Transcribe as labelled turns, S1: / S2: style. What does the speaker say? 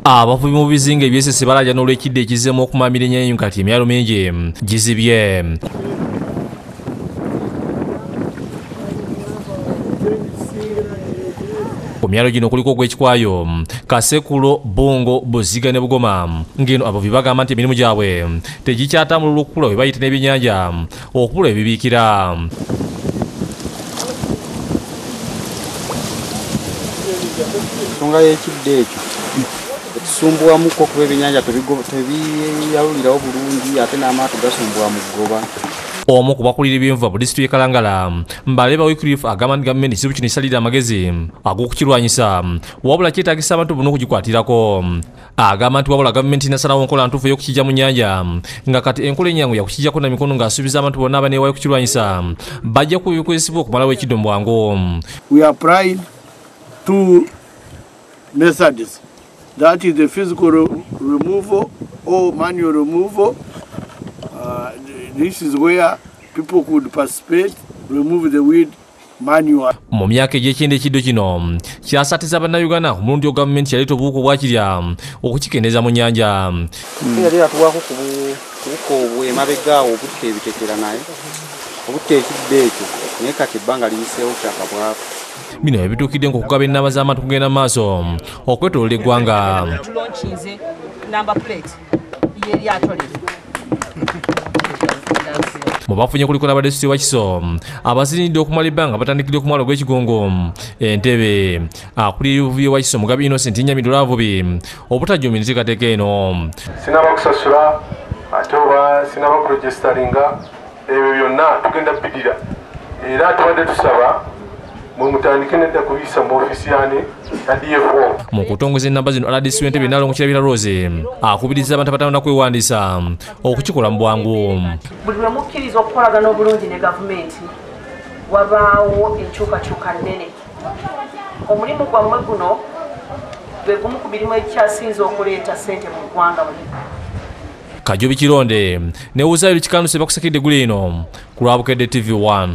S1: Abavubi mu bizinga ebyesese balaja n'olw'ekidde ekizzemu okumamira ennyaanya kati emyalo mingi gizibye. Ku myalo gino kuliko ogw'Ekikwayo, Kasekulo, Bongo, Buziga ne Bugoma. Ngeno abavubi bagamba nti emirimu gyabwe tegikyatambulula okukula bwe bayita n'ebyennyanja okubula ebibiikira.
S2: Ensonga y'ekidde ekyo ekisumbuwamuko kuba ebyennyanja tebiyawulirawo bulungi ate n'amaato gasumbuwa mu ggoba.
S1: Omu ku bakulira ebyenvu mu disitulikiti Kalangala Mbaleba Wycliffe agamba nti gavumenti ekizibu kino esalira amagezi ag'okukirwanyisa wabula kyetaagisa abantu bonna okugikwatirako. Agamba nti wabula gavumenti nasalawo nkola ntuufu ey'okukijja mu nnyanja nga kati enkola ennyangu yakukijjako na mikono ng'asuubiza abantu bonna abaneewaayo okukirwanyisa bajja kubikozesebwa okumalawo ekiddo mu bwangu.
S3: We applied two methods. That is the physical removal or manual removal. This is where people could participate, remove the weed manual.
S1: Mu myaka egy'ekyenda ekiddo kino kyasatiza bannayuganda ku mulundi gavumenti yaleeta obuwuka obwakirya okukikendeeza mu nnyanja.
S2: Yali atuwaako ku buwuka obwo emabegaawo obutta ebitekera naye obutta ekidde ekyo naye kati ebbanga liyiseewo kyakabwako.
S1: Bino ebituukidde nk'okugaba ennamba z'abantu kugenda mu maaso okwetooloola eggwanga. Mu bafunye kuliko n'abadesiti Wakiso abazirinidde okumala ebbanga batandikidde ku mwalo gw'Ekigongo Entebbe. Akulira Abavubi Wakiso Mugabi Innocent nnyamidde Abavubi obutajjumira enteekateeka eno.
S4: Sinaba kusasula ate oba sinaba kuregestaringa ebyo byonna tugenda bbirira era tubadde tusaba mutandike nedda kubiyisa mu ofiisi yani ya DFO.
S1: Mu kutongoza ennamba zino RDC Entebbe Nnaalongo Kirabira Rose akubiriza abantu abatalina kwewandiisa okukikola mu bwangu.
S5: Buli lwe mukkiriza okukolagana obulungi ne gavumenti wabaawo enkyukakyuka nnene. Omulimu gwammwe guno gwe gumu ku mirimu ekyasinze okuleeta ssente mu ggwanga.
S1: Kajobi Kironde ne Uzairu Kikanuse bakusakidde guli eno ku Lwabukedde TV 1.